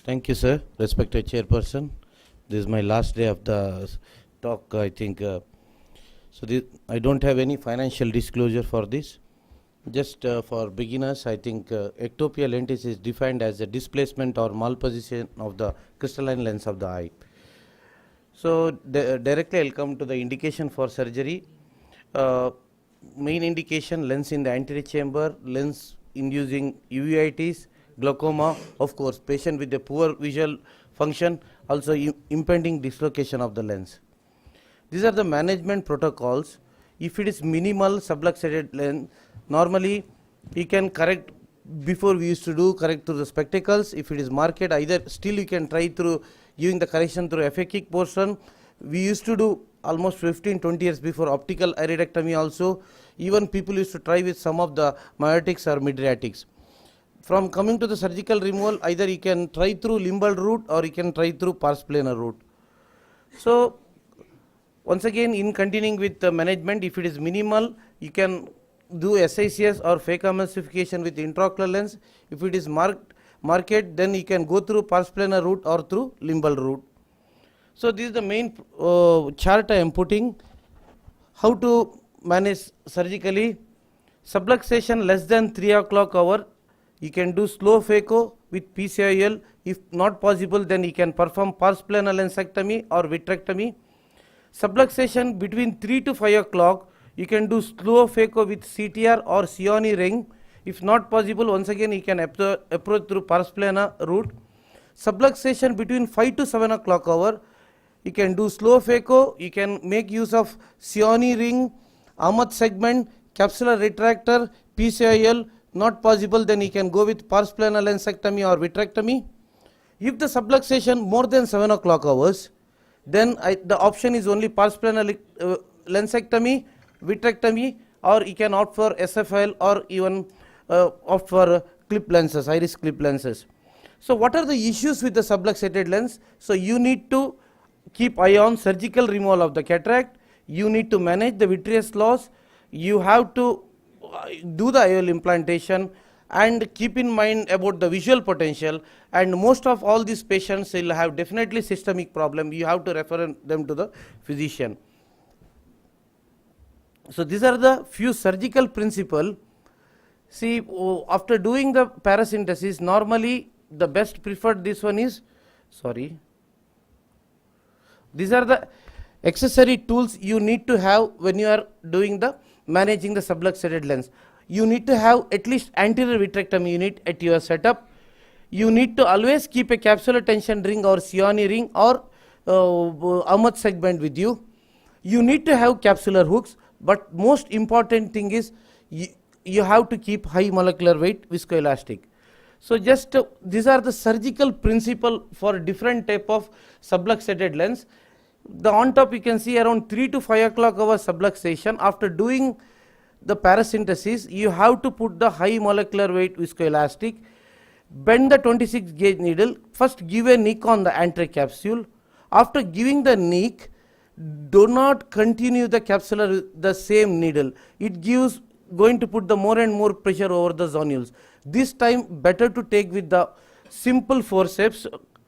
Thank you, sir. Respected Chairperson. This is my last day of the talk, I think. I don't have any financial disclosure for this. Just for beginners, I think ectopia lentis is defined as a displacement or malposition of the crystalline lens of the eye. So directly I'll come to the indication for surgery. Main indication, lens in the anterior chamber, lens inducing uveitis, glaucoma, of course, patient with a poor visual function, also impending dislocation of the lens. These are the management protocols. If it is minimal subluxated lens, normally you can correct. Before we used to do correct through the spectacles. If it is marked, either still you can try through giving the correction through aphakic portion. We used to do almost 15-20 years before optical iridectomy also. Even people used to try with some of the myotics or mydriatics. From coming to the surgical removal, either you can try through limbal route or you can try through pars plana route. So once again, in continuing with the management, if it is minimal, you can do SICS or phacoemulsification with intraocular lens. If it is marked, then you can go through pars plana route or through limbal route. So this is the main chart I am putting. How to manage surgically. Subluxation less than 3 o'clock hour. You can do slow phaco with PCIOL. If not possible, then you can perform pars plana lensectomy or vitrectomy. Subluxation between 3 to 5 o'clock. You can do slow phaco with CTR or Cioni ring. If not possible, once again you can approach through pars plana route. Subluxation between 5 to 7 o'clock hour. You can do slow phaco. You can make use of Cioni ring, Ahmad segment, capsular retractor, PCIOL. Not possible, then you can go with pars plana lensectomy or vitrectomy. If the subluxation more than 7 o'clock hours, then the option is only pars plana lensectomy, vitrectomy, or you can opt for SFL or even opt for clip lenses, iris clip lenses. So what are the issues with the subluxated lens? So you need to keep eye on surgical removal of the cataract. You need to manage the vitreous loss. You have to do the IOL implantation and keep in mind about the visual potential, and most of all these patients will have definitely systemic problem. You have to refer them to the physician. So these are the few surgical principle. See, after doing the paracentesis, normally the best preferred this one is, these are the accessory tools you need to have when you are doing the managing the subluxated lens. You need to have at least anterior vitrectomy unit at your setup. You need to always keep a capsular tension ring or Cioni ring or Ahmad segment with you. You need to have capsular hooks, but most important thing is you have to keep high molecular weight viscoelastic. So just these are the surgical principle for different type of subluxated lens. The on top you can see around 3 to 5 o'clock hour subluxation. After doing the paracentesis, you have to put the high molecular weight viscoelastic, bend the 26 gauge needle, first give a nick on the anterior capsule. After giving the nick, do not continue the capsular the same needle. It gives going to put the more and more pressure over the zonules. This time better to take with the simple forceps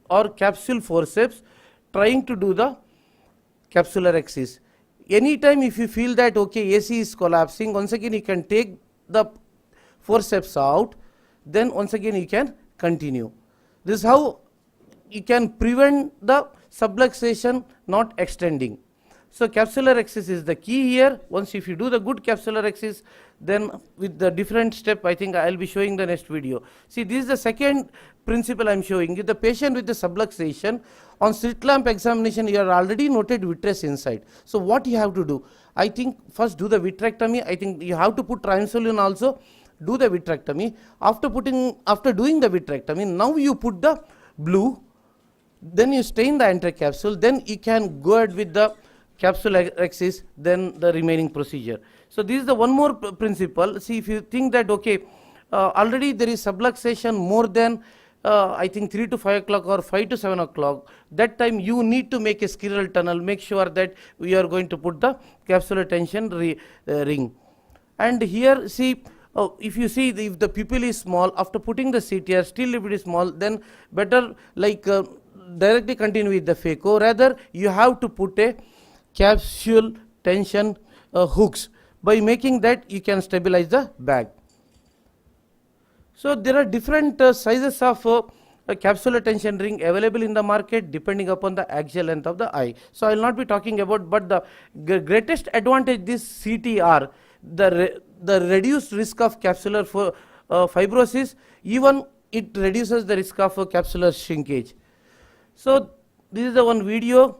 or capsule forceps, trying to do the capsular axis. Anytime if you feel that okay, AC is collapsing, once again you can take the forceps out, then once again you can continue. This is how you can prevent the subluxation not extending. So capsular axis is the key here. Once if you do the good capsular axis, then with the different step, I think I will be showing the next video. See, this is the second principle I am showing you. The patient with the subluxation, on slit lamp examination you are already noted vitreous inside. So what you have to do? I think first do the vitrectomy. I think you have to put triamcinolone also. Do the vitrectomy. After doing the vitrectomy, now you put the blue, then you stain the anterior capsule, then you can go ahead with the capsule axis, then the remaining procedure. So this is the one more principle. See, if you think that okay, already there is subluxation more than I think 3 to 5 o'clock or 5 to 7 o'clock, that time you need to make a scleral tunnel, make sure that we are going to put the capsular tension ring. And here see, if you see if the pupil is small, after putting the CTR, still if it is small, then better directly continue with the phaco. Rather, you have to put a capsule tension hooks. By making that, you can stabilize the bag. So there are different sizes of a capsular tension ring available in the market depending upon the axial length of the eye. So I will not be talking about, but the greatest advantage this CTR, the reduced risk of capsular fibrosis, even it reduces the risk of capsular shrinkage. So this is the one video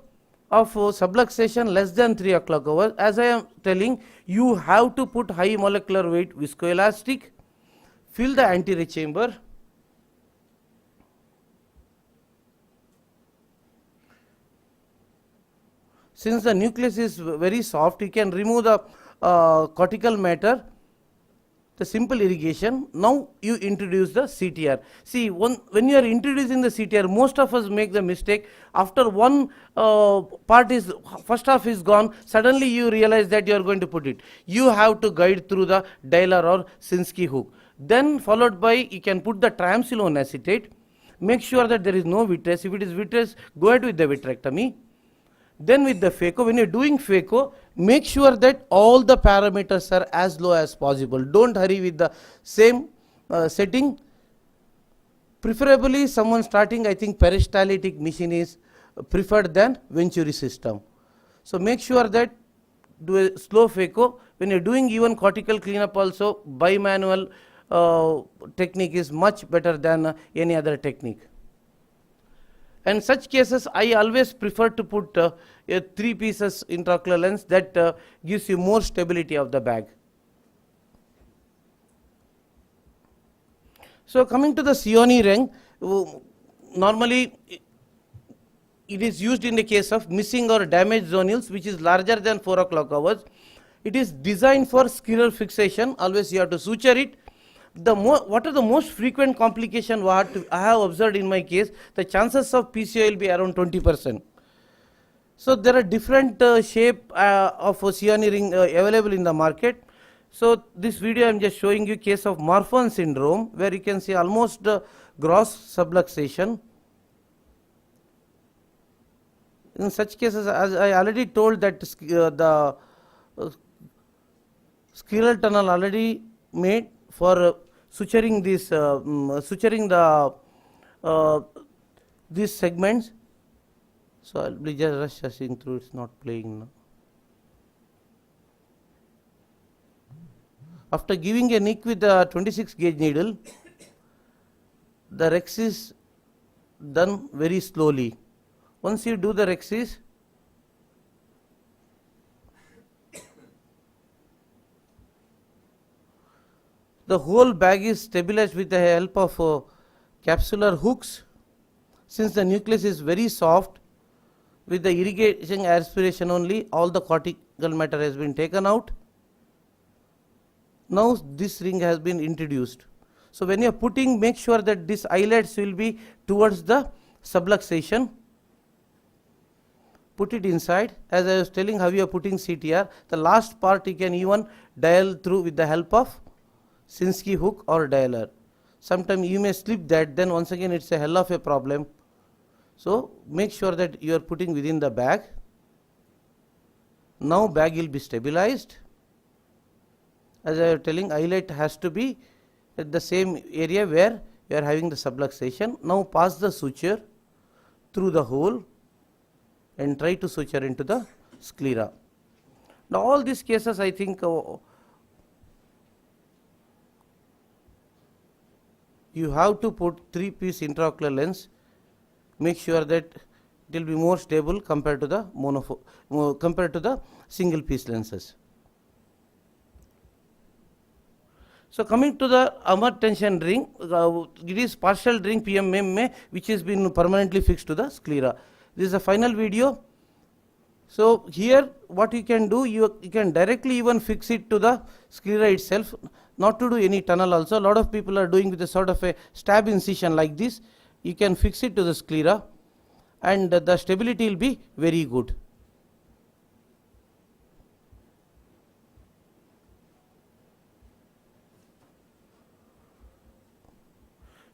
of subluxation less than 3 o'clock hours. As I am telling, you have to put high molecular weight viscoelastic, fill the anterior chamber, since the nucleus is very soft, you can remove the cortical matter, the simple irrigation. Now you introduce the CTR. See, when you are introducing the CTR, most of us make the mistake. After one first half is gone, suddenly you realize that you are going to put it. You have to guide through the Dialer or Sinskey hook. Then followed by, you can put the triamcinolone acetate. Make sure that there is no vitreous. If it is vitreous, go ahead with the vitrectomy. Then with the phaco, when you are doing phaco, make sure that all the parameters are as low as possible. Don't hurry with the same setting. Preferably someone starting, I think peristaltic machine is preferred than Venturi system. So make sure that do a slow phaco. When you are doing even cortical cleanup also, bimanual technique is much better than any other technique. In such cases, I always prefer to put a 3 pieces intraocular lens that gives you more stability of the bag. So coming to the Sioni ring, normally it is used in the case of missing or damaged zonules which is larger than 4 o'clock hours. It is designed for scleral fixation. Always you have to suture it. What are the most frequent complication what I have observed in my case? The chances of PCO will be around 20%. So there are different shape of Sioni ring available in the market. So this video I am just showing you case of Marfan syndrome, where you can see almost gross subluxation. In such cases, as I already told that the scleral tunnel already made for suturing this these segments. So I will be just rushing through. It's not playing now. After giving a nick with the 26 gauge needle, the rex is done very slowly. Once you do the rexis, the whole bag is stabilized with the help of capsular hooks. Since the nucleus is very soft, with the irrigation aspiration only, all the cortical matter has been taken out. Now this ring has been introduced. So when you are putting, make sure that this eyelets will be towards the subluxation. Put it inside. As I was telling how you are putting CTR, the last part you can even dial through with the help of Sinskey hook or dialer. Sometimes you may slip that, then once again it's a hell of a problem. So make sure that you are putting within the bag. Now bag will be stabilized. As I was telling, eyelet has to be at the same area where you are having the subluxation. Now pass the suture through the hole and try to suture into the sclera. Now all these cases, I think you have to put 3-piece intraocular lens. Make sure that it will be more stable compared to the single piece lenses. So coming to the Amar tension ring, it is partial ring PMMA which has been permanently fixed to the sclera. This is a final video. So here what you can do, you can directly even fix it to the sclera itself, not to do any tunnel also. A lot of people are doing with a sort of a stab incision like this. You can fix it to the sclera and the stability will be very good.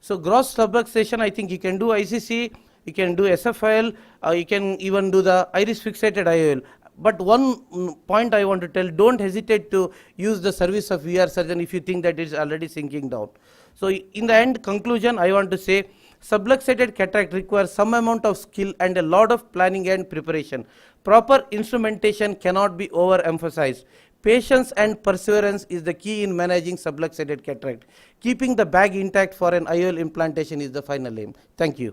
So gross subluxation, I think you can do ICC, you can do SFIL, you can even do the iris fixated IOL. But one point I want to tell, don't hesitate to use the service of VR surgeon if you think that it's already sinking down. So in the end conclusion, I want to say subluxated cataract requires some amount of skill and a lot of planning and preparation. Proper instrumentation cannot be overemphasized. Patience and perseverance is the key in managing subluxated cataract. Keeping the bag intact for an IOL implantation is the final aim. Thank you.